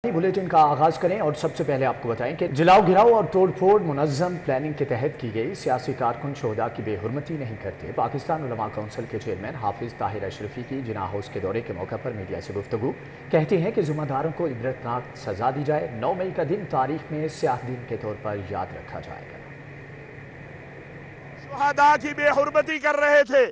Bulletin का आगाज करें और सबसे पहले आपको बताएं कि जलाओ घिराव और तोड़ फोड़ मुनज़्ज़म प्लानिंग के तहत की गई सियासी कारकुन शोहदा की बेहुरमती नहीं करते। पाकिस्तान उलमा काउंसिल के चेयरमैन हाफिज ताहिर अशरफी की जिना हाउस के दौरे के मौके पर मीडिया से गुफ्तगू। कहते हैं कि ज़िम्मेदारों को इबरतनाक सजा दी जाए। 9 मई का दिन तारीख में स्याह दिन के तौर पर याद रखा जाएगा। शोहदा की बेहुरमती कर रहे थे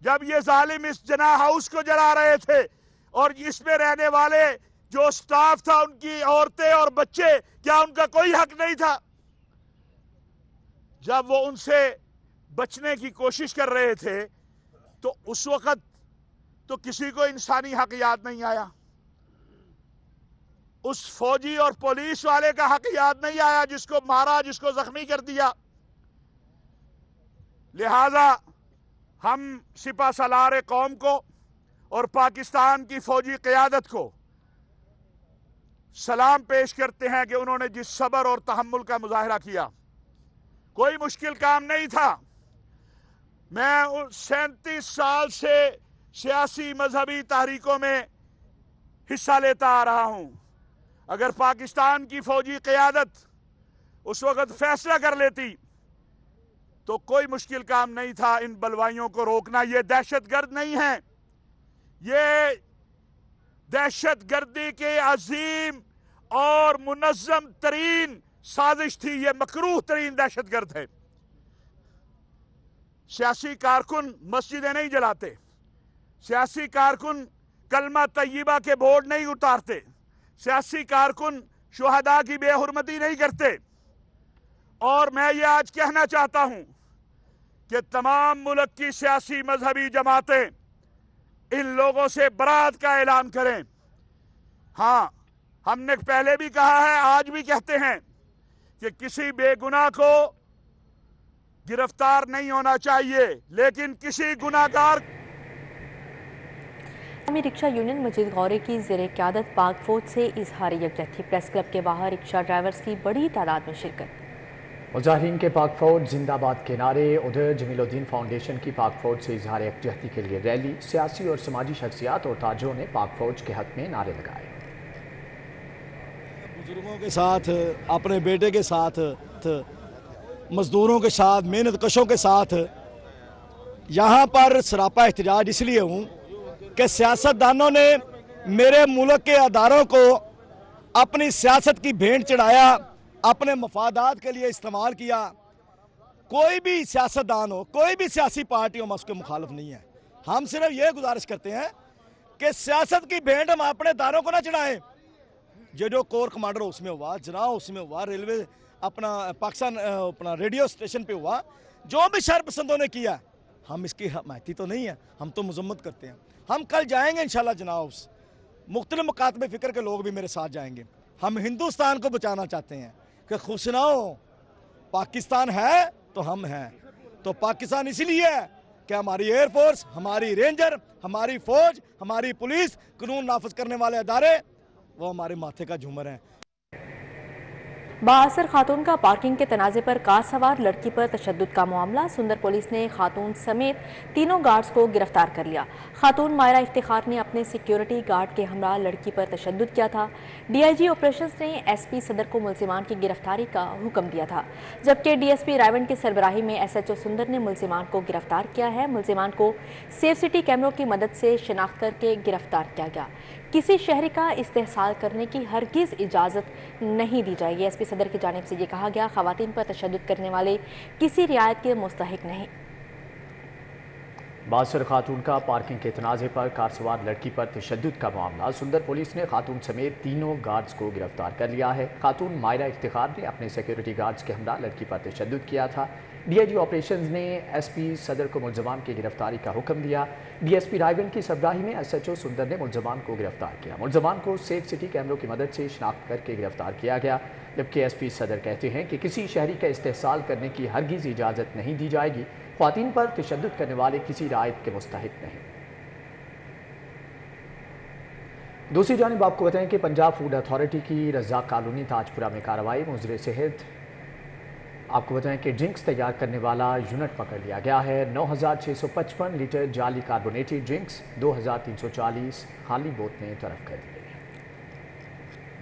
जब ये जालिम इस जना हाउस को जला रहे थे और इसमें रहने वाले जो स्टाफ था, उनकी औरतें और बच्चे, क्या उनका कोई हक नहीं था? जब वो उनसे बचने की कोशिश कर रहे थे तो उस वक्त तो किसी को इंसानी हक याद नहीं आया, उस फौजी और पुलिस वाले का हक याद नहीं आया जिसको मारा, जिसको जख्मी कर दिया। लिहाजा हम सिपा सलार कौम को और पाकिस्तान की फौजी क़यादत को सलाम पेश करते हैं कि उन्होंने जिस सब्र और तहम्मुल का मुजाहरा किया। कोई मुश्किल काम नहीं था। मैं 37 साल से सियासी मजहबी तहरीकों में हिस्सा लेता आ रहा हूं। अगर पाकिस्तान की फौजी क़यादत उस वक्त फैसला कर लेती तो कोई मुश्किल काम नहीं था इन बलवाइयों को रोकना। ये दहशतगर्द नहीं है, ये दहशतगर्दी के अजीम और मुनज़्ज़म तरीन साजिश थी। ये मकरूह तरीन दहशतगर्द है। सियासी कारकुन मस्जिदें नहीं जलाते, सियासी कारकुन कलमा तय्यबा के बोर्ड नहीं उतारते, सियासी कारकुन शुहदा की बेहुरमती नहीं करते। और मैं ये आज कहना चाहता हूं कि तमाम मुल्क की सियासी मजहबी जमातें इन लोगों से बरात का ऐलान करें। हाँ, हमने पहले भी कहा है, आज भी कहते हैं कि किसी बेगुनाह को गिरफ्तार नहीं होना चाहिए, लेकिन किसी गुनाहगार। रिक्शा यूनियन मजीद गौरे की ज़ेरे क़यादत पाक फौज से इजहार यकजहती। प्रेस क्लब के बाहर रिक्शा ड्राइवर्स की बड़ी तादाद में शिरकत। मुजाहिरीन के पाक फौज जिंदाबाद के नारे। उधर जमीलुद्दीन फाउंडेशन की पाक फौज से इजहार यकजहती के लिए रैली। सियासी और समाजी शख्सियात और ताजरों ने पाक फौज के हक में नारे लगाए। बुजुर्गों के साथ, अपने बेटे के साथ, मजदूरों के साथ, मेहनत कशों के साथ यहाँ पर सरापा एहतजाज इसलिए हूँ कि सियासतदानों ने मेरे मुल्क के अदारों को अपनी सियासत की भेंट चढ़ाया, अपने मफादात के लिए इस्तेमाल किया। कोई भी सियासतदान हो, कोई भी सियासी पार्टी हो, मैं उसके मुखालिफ नहीं है। हम सिर्फ ये गुजारिश करते हैं कि सियासत की भेंट हम अपने दारों को ना चढ़ाएं। जो कोर कमांडर उसमें हुआ, जना उसमें हुआ, रेलवे अपना पाकिस्तान अपना रेडियो स्टेशन पे हुआ, जो भी शरपसंदों ने किया, हम इसकी हमायती तो नहीं है, हम तो मजम्मत करते हैं। हम कल जाएंगे इंशाल्लाह जना हाउस, मुख्तलिफ मकातबे फ़िक्र के लोग भी मेरे साथ जाएंगे। हम हिंदुस्तान को बचाना चाहते हैं कि खुश ना हो, पाकिस्तान है तो हम हैं। तो पाकिस्तान इसलिए है कि हमारी एयरफोर्स, हमारी रेंजर, हमारी फौज, हमारी पुलिस, कानून नाफिज करने वाले अदारे, वो हमारे माथे का झूमर हैं। बाअसर खातून का पार्किंग के तनाज़े पर कार सवार लड़की पर तशद्दुद का मामला। सुंदर पुलिस ने खातून समेत तीनों गार्ड्स को गिरफ्तार कर लिया। खातून मायरा इफ्तिखार ने अपने सिक्योरिटी गार्ड के हमरा लड़की पर तशद्दुद किया था। DIG ऑपरेशंस ने SP सदर को मुल्जिमान की गिरफ्तारी का हुक्म दिया था, जबकि DSP रायवंड की सरबराही में SHO सुंदर ने मुल्जिमान को गिरफ्तार किया है। मुल्जिमान को सेफ सिटी कैमरों की मदद से शिनाख्त करके गिरफ्तार किया गया। किसी शहरी का इस्तेहसाल करने की हरगिज़ इजाज़त नहीं दी जाएगी। SP सदर की जानिब से ये कहा गया, ख़वातीन पर तशद्दुद करने वाले किसी रियायत के मुस्तहिक नहीं। बाअसर खातून का पार्किंग के तनाज़े पर कार सवार लड़की पर तशद्दुद का मामला। सुंदर पुलिस ने खातून समेत तीनों गार्ड्स को गिरफ्तार कर लिया है। खातून मायरा इफ्तिखार ने अपने सिक्योरिटी गार्ड्स के हमरा लड़की पर तशद्दुद किया था। DIG ऑपरेशंस ने SP सदर को मुल्ज़मान की गिरफ्तारी का हुक्म दिया। DSP रायवंड की सरबराही में SHO सुंदर ने मुल्ज़मान को गिरफ्तार किया। मुल्ज़मान को सेफ सिटी कैमरों की मदद से शिनाख्त करके गिरफ्तार किया गया, जबकि SP सदर कहते हैं कि किसी शहरी का इस्तेहसाल करने की हरगिज़ इजाज़त नहीं दी जाएगी। ख्वातीन पर तशद्दुद करने वाले किसी रायत के मुस्तहिक नहीं। दूसरी जानिब आपको बताएं कि पंजाब फूड अथॉरिटी की रज़ाक कॉलोनी ताजपुरा में कार्रवाई। मुज़रिर सेहत आपको बताएं कि ड्रिंक्स तैयार करने वाला यूनिट पकड़ लिया गया है। 9655 लीटर जाली कार्बोनेटेड ड्रिंक्स 2340 खाली बोतलें तरफ कर दी गई हैं।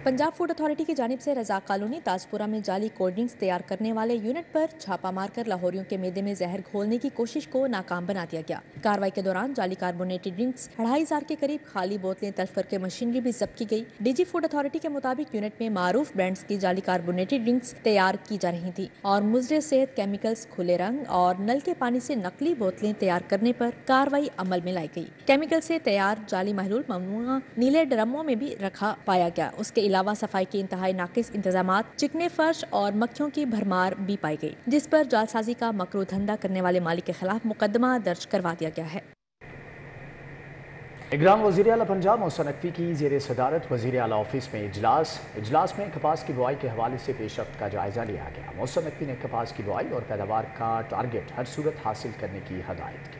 पंजाब फूड अथॉरिटी की जानिब से रज़ाक कॉलोनी ताजपुरा में जाली कोल्ड ड्रिंक्स तैयार करने वाले यूनिट पर छापा मारकर लाहौरियों के मैदे में जहर घोलने की कोशिश को नाकाम बना दिया गया। कार्रवाई के दौरान जाली कार्बोनेटेड ड्रिंक्स 2500 के करीब खाली बोतलें तल्फ करके मशीनरी भी जब्त की गई। डीजी फूड अथॉरिटी के मुताबिक यूनिट में मारूफ ब्रांड्स की जाली कार्बोनेटेड ड्रिंक्स तैयार की जा रही थी और मुज़र सेहत केमिकल्स, खुले रंग और नल के पानी से नकली बोतलें तैयार करने पर कार्रवाई अमल में लाई गई। केमिकल से तैयार जाली महलूल ममनुआ नीले ड्रमों में भी रखा पाया गया। उसके अलावा सफाई के इंतहाई नाकिस इंतजामात, चिकने फर्श और मक्खियों की भरमार भी पाई गई, जिस पर जालसाजी का मकरू धंधा करने वाले मालिक के खिलाफ मुकदमा दर्ज करवा दिया गया है। निगरान वज़ीर आला पंजाब मोहसिन नकवी की ज़ेर सदारत वज़ीर आला ऑफिस में इजलास में कपास की बुआई के हवाले से पेशरफ्त का जायजा लिया गया। मोहसिन नकवी ने कपास की बुआई और पैदावार का टारगेट हर सूरत हासिल करने की हदायत की।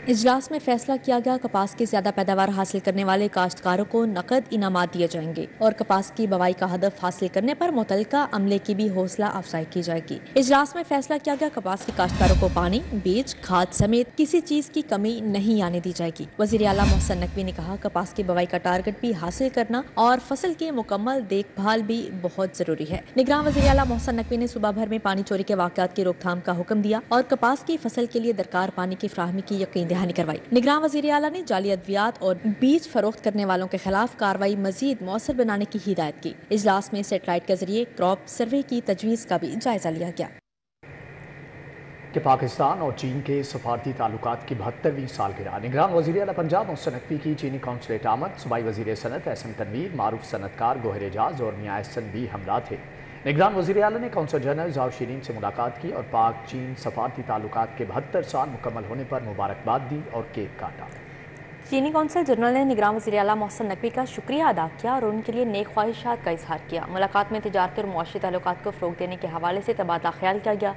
इजलास में फैसला किया गया, कपास की ज्यादा पैदावार हासिल करने वाले काश्तकारों को नकद इनामात दिए जाएंगे और कपास की बवाई का हदफ हासिल करने पर मुतल्लिका अमले की भी हौसला अफजाई की जाएगी। इजलास में फैसला किया गया, कपास के काश्तकारों को पानी, बीज, खाद समेत किसी चीज की कमी नहीं आने दी जाएगी। वज़ीर आला मोहसिन नकवी ने कहा, कपास की बवाई का टारगेट भी हासिल करना और फसल की मुकम्मल देखभाल भी बहुत जरूरी है। निगरान वज़ीर आला मोहसिन नकवी ने सुबह भर में पानी चोरी के वाक़यात की रोकथाम का हुक्म दिया और कपास की फसल के लिए दरकार पानी की फ्राहमी की यकीन दहानी करवाई। निगरान वज़ीर आला ने जाली अद्वियात और बीज फरोख्त करने वालों के खिलाफ कार्रवाई मजीद मौसर बनाने की हिदायत की। इजलास में सेटेलाइट के जरिए क्रॉप सर्वे की तजवीज़ का भी जायजा लिया गया। कि पाकिस्तान और चीन के सफारती ताल्लुकात की 72वीं सालगिरह। निगरान वज़ीर आला पंजाब मोहसिन नकवी की चीनी कौंसलेट आमद, सूबाई वज़ीर सनत एहसन तनवीर, मारूफ सनतकार गोहर एजाज और मियां एहसन भी हमरा थे। निगरान वज़ीर आला ने कौंसल जनरल ज़ाव शीरीन से मुलाकात की और पाक चीन सफारती ताल्लुकात के 72 साल मुकम्मल होने पर मुबारकबाद दी और केक काटा। चीनी कौंसल जनरल ने निगरान वज़ीर आला मोहसिन नकवी का शुक्रिया अदा किया और उनके लिए नेक ख्वाहिशात का इजहार किया। मुलाकात में तिजारती और मुआशी ताल्लुकात को फ़रोग़ देने के हवाले से तबादला ख्याल किया गया।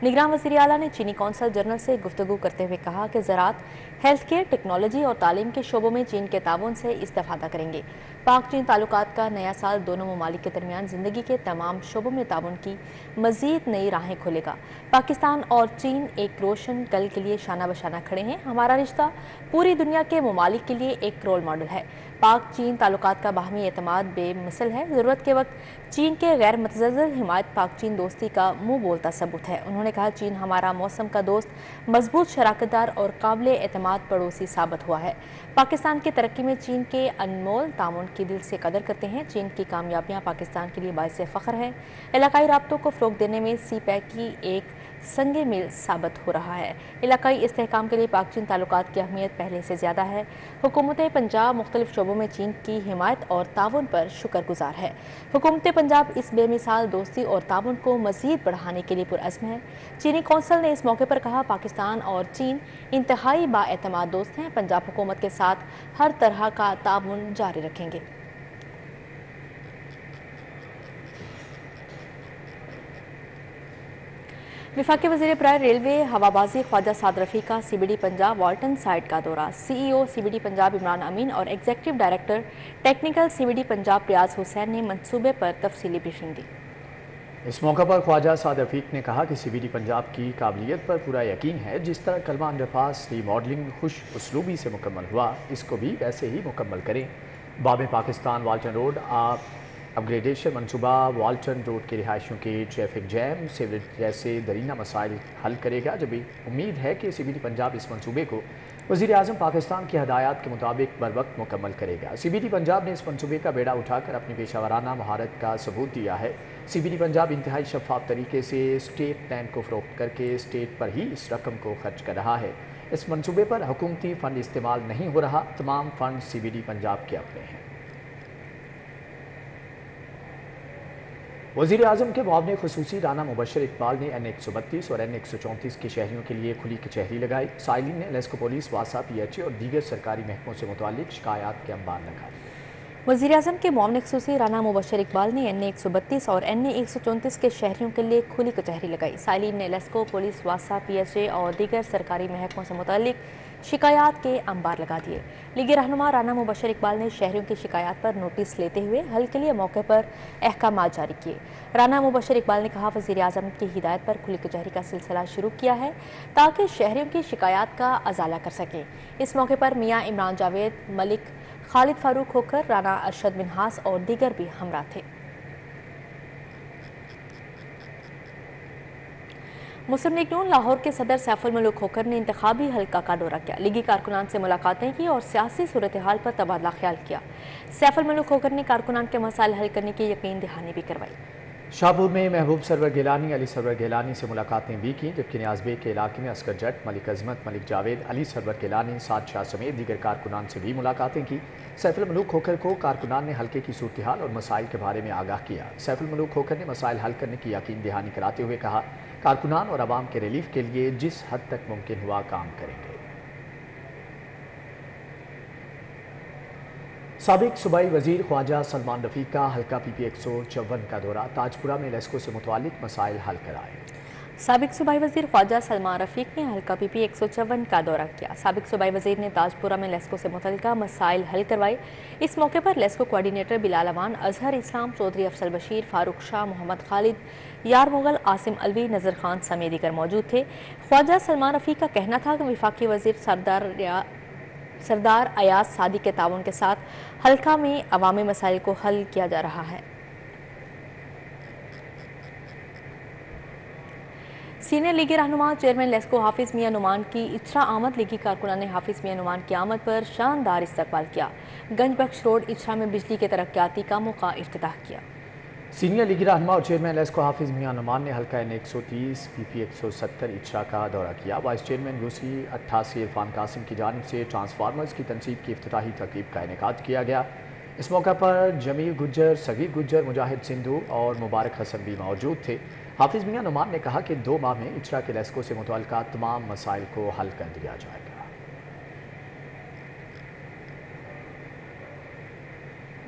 निगरान वज़ीर आला ने चीनी कौंसल जनरल से गुफ्तगू करते हुए कहा कि ज़राअत, हेल्थ केयर, टेक्नोलॉजी और तालीम के शोबों में चीन के ताउन से इस्तेफ़ादा करेंगे। पाक चीन ताल्लुकात का नया साल दोनों ममालिक के दरमियान ज़िंदगी के तमाम शोबों में ताउन की मज़ीद नई राहें खोलेगा। पाकिस्तान और चीन एक रोशन कल के लिए शाना बशाना खड़े हैं। हमारा रिश्ता पूरी दुनिया के ममालिक के लिए एक रोल मॉडल है। पाक चीन ताल्लुकात का बाहमी एतमाद बेमिसल है। ज़रूरत के वक्त चीन के गैर मतज़ल्ज़ल हिमायत पाक चीन दोस्ती का मुँह बोलता सबूत है। उन्होंने कहा, चीन हमारा मौसम का दोस्त, मजबूत शराकतदार और काबिल एतमाद पड़ोसी साबित हुआ है। पाकिस्तान की तरक्की में चीन के अनमोल ताउन की दिल से कदर करते हैं। चीन की कामयाबियाँ पाकिस्तान के लिए बाइस फ़ख्र हैं। इलाकाई राब्तों को फ़रोग़ देने में CPEC की एक संगे मील साबित हो रहा है। इलाकाई इस्तेहकाम के लिए पाक चीन ताल्लुकात की अहमियत पहले से ज़्यादा है। हुकूमत पंजाब मुख्तलिफ शोबों में चीन की हिमायत और ताउन पर शुक्रगुजार है। हुकूमत पंजाब इस बेमिसाल दोस्ती और ताउन को मज़ीद बढ़ाने के लिए पुरअज़्म है। चीनी कौंसल ने इस मौके पर कहा, पाकिस्तान और चीन इंतहाई बाएतमाद दोस्त हैं। पंजाब हुकूमत के साथ हर तरह का ताउन जारी रखेंगे। वफाकी वज़ीर बराए रेलवे हवाबाजी ख्वाजा साद रफ़ी का CBD पंजाब वाल्टन साइट का दौरा। CEO CBD पंजाब इमरान अमीन और executive director technical CBD Punjab Riaz Hussain ने मंसूबे पर तफसीली ब्रीफिंग दी। इस मौके पर ख्वाजा साद रफ़ीक ने कहा कि CBD पंजाब की काबिलियत पर पूरा यकीन है। जिस तरह कलमा अंडरपास रीमॉडलिंग खुश उसलूबी से मुकम्मल हुआ, इसको भी वैसे ही मुकम्मल करें। Bab Pakistan Walton road upgradation मनसूबा वाल्टन रोड के रिहायशियों के ट्रैफिक जैम, सीवरेज जैसे दरीना मसाइल हल करेगा। जब भी उम्मीद है कि CBD पंजाब इस मनसूबे को वज़ीर आज़म पाकिस्तान की हदायत के मुताबिक बर वक्त मुकम्मल करेगा। CBD पंजाब ने इस मनसूबे का बेड़ा उठाकर अपनी पेशावराना महारत का सबूत दिया है। CBD पंजाब इंतहाई शफाफ तरीके से स्टेट प्लान को फ़रोख्त करके स्टेट पर ही इस रकम को खर्च कर रहा है। इस मनसूबे पर हुकूमती फ़ंड इस्तेमाल नहीं हो रहा। तमाम फ़ंड CBD पंजाब के अपने हैं। वज़ीर आज़म के मुआवने ख़ुसूसी राना मुबशर इकबाल ने N132 और N134 के शहरियों के लिए खुली कचहरी लगाई। साइलिन ने लेस्को पुलिस, वासा, PHA और दीगर सरकारी महकमों से मुतालिक शिकायत के अंबार लगाए। वज़ीर आज़म के मुआवने ख़ुसूसी राना मुबशर इकबाल ने N132 और N134 के शहरियों के लिए खुली कचहरी लगाई। साइलिन ने लेस्को पुलिस, वासा, PHA और दीगर सरकारी महकमों से मुतालिक शिकायत के अंबार लगा दिए। लीगी रहनुमा राना मुबशर इकबाल ने शहरियों की शिकायत पर नोटिस लेते हुए हल के लिए मौके पर अहकामात जारी किए। राना मुबशर इकबाल ने कहा, वज़ीर आज़म की हिदायत पर खुली कचहरी का सिलसिला शुरू किया है ताकि शहरियों की शिकायत का अजाला कर सकें। इस मौके पर मियाँ इमरान जावेद, मलिक खालिद फारूक खोखर, राना अरशद मिन्हास और दीगर भी हमरा थे। मुस्लिम लीग नून लाहौर के सदर सैफुल मलूक खोखर ने इंतखाबी हल्का का दौरा किया, लीगी कारकुनान से मुलाकातें की और सियासी सूरत हाल पर तबादला ख्याल किया। सैफुल मलूक खोखर ने कारकुनान के मसाइल हल करने की यकीन दहानी भी करवाई। शाहपुर में महबूब सरवर गिलानी, अली सरवर गिलानी से मुलाकातें भी की, जबकि नियाज बेग के इलाके में असगर जट, मलिक अजमत, मलिक जावेद, अली सरवर गिलानी, साद शाह समेत दीगर कारकुनान से भी मुलाकातें की। सैफुल मलूक खोखर को कारकुनान ने हल्के की सूरत हाल और मसाइल के बारे में आगाह किया। सैफुल मलूक खोखर ने मसाइल हल करने की यकीन दहानी कराते हुए कहा, कारकुनान और आवाम के रिलीफ के लिए जिस हद तक मुमकिन हुआ काम करेंगे। साबिक सूबाई वजीर ख्वाजा सलमान रफीक का हल्का PP 154 का दौरा, ताजपुरा में लेस्को से मुतालिक मसाइल हल कराए। साबिक सूबाई वजीर ख्वाजा सलमान रफीक ने हल्का PP 154 का दौरा किया। साबिक सूबाई वजीर ने ताजपुरा में लेस्को से मुतल्लिका मसाइल हल करवाए। इस मौके पर लेस्को कोऑर्डिनेटर बिलाल अमान, अजहर इस्लाम, चौधरी अफसल बशीर, फारूक शाह, मोहम्मद खालिद, यार मुगल, आसिम अलवी, नजर खान समेत दीगर मौजूद थे। ख्वाजा सलमान रफीक का कहना था कि वफाकी वजीर सरदार अयाज सादी के ताउन के साथ हल्का में अवामी मसाइल को हल किया जा रहा है। सीनियर लीगी रहनुमा चेयरमैन लेस्को हाफिज मियां नुमान की इचरा आमद, लीगी कारकुनान ने हाफिज मियां नुमान की आमद पर शानदार इस्तकबाल किया। गंज बख्श रोड इचरा में बिजली के तरक्याती कामों का इफ्तिताह किया। सीनियर लीगी रहनुमा और चेयरमैन लेस्को हाफिज मियां नुमान ने हल्का N 130 PP 170 इचरा का दौरा किया। Vice chairman UC 88 Irfan Qasim की जानिब से ट्रांसफार्मर्स की तनसीब की इफ्तिताही तकरीब का इनेकाद किया गया। इस मौका पर जमील गुज्जर, सगीर गुज्जर, मुजाहिद सिंधु और मुबारक हसन भी मौजूद थे। हाफिज मियां नुमान ने कहा कि 2 माह में इचरा के लेस्को से मुतल्लिका तमाम मसाइल को हल कर दिया जाएगा।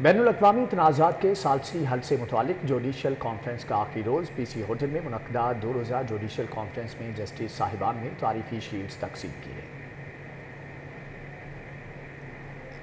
बैनुल अक़वामी तनाज़ात के सालसी हल से मुतालिक जुडिशल कॉन्फ्रेंस का आखिरी रोज़ PC होटल में मुनक़दा 2 रोज़ा जुडिशल कॉन्फ्रेंस में जस्टिस साहिबान ने तारीफ़ी शील्ड्स तक़सीम किए।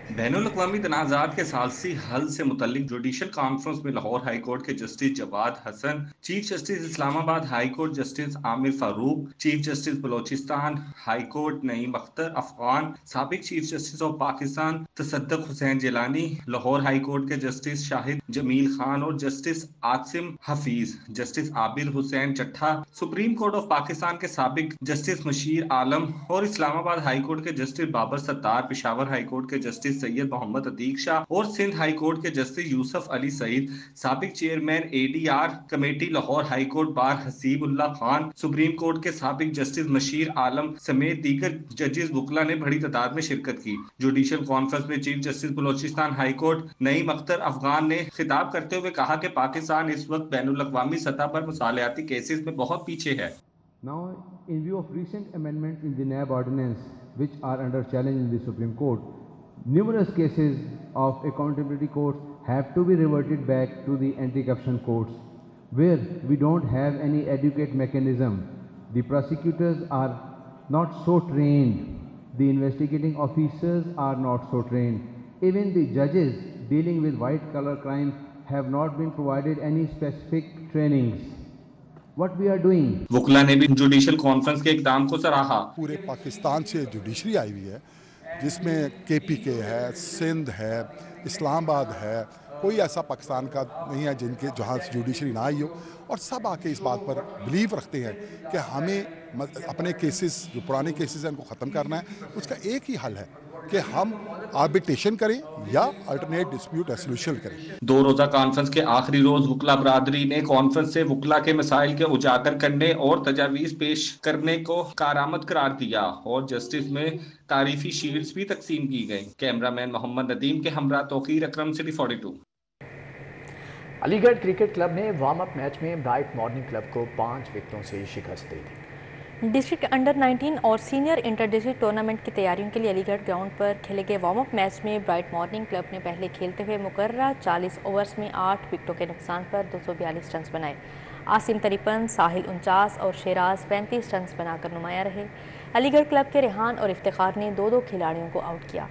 बैनुल अक़वामी तनाज़ात के सालसी हल से मुतल्लिक जुडिशल कॉन्फ्रेंस में लाहौर हाई कोर्ट के justice Jawad Hasan, chief justice Islamabad high court justice Aamir Farooq, chief justice Balochistan high court Naeem Akhtar Afghan, साबिक chief justice of Pakistan Tassaduq Hussain Jillani, Lahore high court के जस्टिस शाहिद जमील खान और justice Asim Hafeez, justice Abid Hussain Chattha, supreme court of Pakistan के साबिक जस्टिस मशीर आलम और इस्लामाबाद हाई कोर्ट के justice Babar Sattar, Peshawar high court के जस्टिस सैयद मोहम्मद अतीक शाह और सिंध हाई कोर्ट के जस्टिस यूसुफ अली सईद, साबिक chairman ADR committee Lahore high court bar Haseebullah Khan, supreme court के साबिक जस्टिस मशीर आलम समेत दीगर जजेस वकला ने बड़ी तादाद में शिरकत की। जुडिशल कॉन्फ्रेंस में chief justice Balochistan high court Naeem Akhtar Afghan ने खिताब करते हुए कहा कि पाकिस्तान इस वक्त बैनुल अक़वामी सतह पर मुसालियाती केसेस में बहुत पीछे है। Now, in view of recent amendments in the NAB ordinance which are under challenge in the Supreme Court, numerous cases of accountability courts have to be reverted back to the anti-corruption courts where we don't have any adequate mechanism. The prosecutors are not so trained, the investigating officers are not so trained, even the judges dealing with white collar crimes have not been provided any specific trainings. What we are doing? वकला ने भी judicial conference के इक़दाम को सराहा। पूरे पाकिस्तान से judiciary आई हुई है जिसमें KPK है, सिंध है, इस्लामाबाद है, कोई ऐसा पाकिस्तान का नहीं है जिनके जहाँ से जुडिशरी ना आई हो, और सब आके इस बात पर बिलीव रखते हैं कि हमें अपने केसेस जो पुराने केसेस हैं उनको ख़त्म करना है। उसका एक ही हल है कि हम आर्बिट्रेशन करें या अल्टरनेट डिस्प्यूट रेजोल्यूशन करें। 2 रोजा कॉन्फ्रेंस के आखिरी रोज वकला बरादरी ने कॉन्फ्रेंस से वकला के मसाइल के उजागर करने और तजावीज़ पेश करने को कारआमद करार दिया और जस्टिस में तारीफी शील्ड्स भी तकसीम की गई। कैमरामैन मोहम्मद नदीम के हमरा तौकीर अकरम, सिटी 42। अलीगढ़ क्रिकेट क्लब ने वार्म अप मैच में ब्राइट मॉर्निंग क्लब को 5 विकेटों से शिकस्त दे दी। डिस्ट्रिक्ट अंडर 19 और सीनियर इंटर डिस्ट्रिक्ट टूर्नामेंट की तैयारियों के लिए अलीगढ़ ग्राउंड पर खेले गए वार्म अप मैच में ब्राइट मॉर्निंग क्लब ने पहले खेलते हुए मुकर्ररा 40 ओवर्स में 8 विकेटों के नुकसान पर 242 रन बनाए। आसिम 53, साहिल 49 और शेराज 35 रन बनाकर नुमाया रहे। अलीगढ़ क्लब के रेहान और इफ्तिखार ने 2-2 खिलाड़ियों को आउट किया।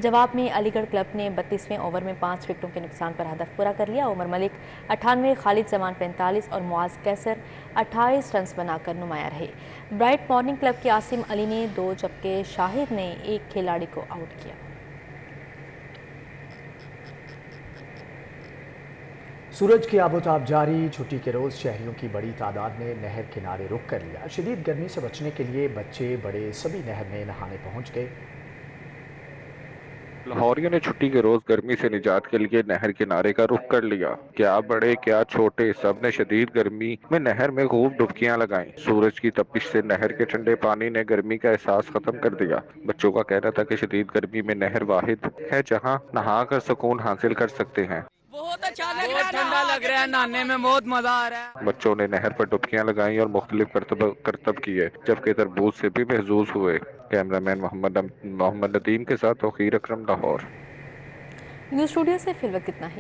जवाब में अलीगढ़ क्लब ने 32वें ओवर में 5 विकेटों के नुकसान पर हदफ पूरा कर लिया। उमर मलिक 98, खालिद जमान 45 और मुआज कैसर 28 रन बनाकर नुमाया रहे। ब्राइट मॉर्निंग क्लब के आसिम अली ने 2 जबकि शाहिद ने 1 खिलाड़ी को आउट किया। सूरज की आबोताब जारी, छुट्टी के रोज शहरियों की बड़ी तादाद ने नहर किनारे रुक कर लिया। शदीद गर्मी से बचने के लिए बच्चे बड़े सभी नहर में नहाने पहुंच गए। लाहौरियों ने छुट्टी के रोज गर्मी से निजात के लिए नहर किनारे का रुख कर लिया। क्या बड़े क्या छोटे, सब ने शदीद गर्मी में नहर में खूब डुबकियां लगाईं। सूरज की तपिश से नहर के ठंडे पानी ने गर्मी का एहसास खत्म कर दिया। बच्चों का कहना था कि शदीद गर्मी में नहर वाहिद है जहां नहा कर सुकून हासिल कर सकते हैं। बहुत अच्छा लग रहा है, ठंडा लग रहा है, नहाने में बहुत मजा आ रहा है। बच्चों ने नहर पर डुबकियां लगाई और मुख्तलिफ करतब किए, जबकि तरबूज से भी महजूज हुए। कैमरामैन मोहम्मद नदीम के साथ तौकीर अकरम, लाहौर। न्यूज़ स्टूडियो से फिलवक्त इतना ही।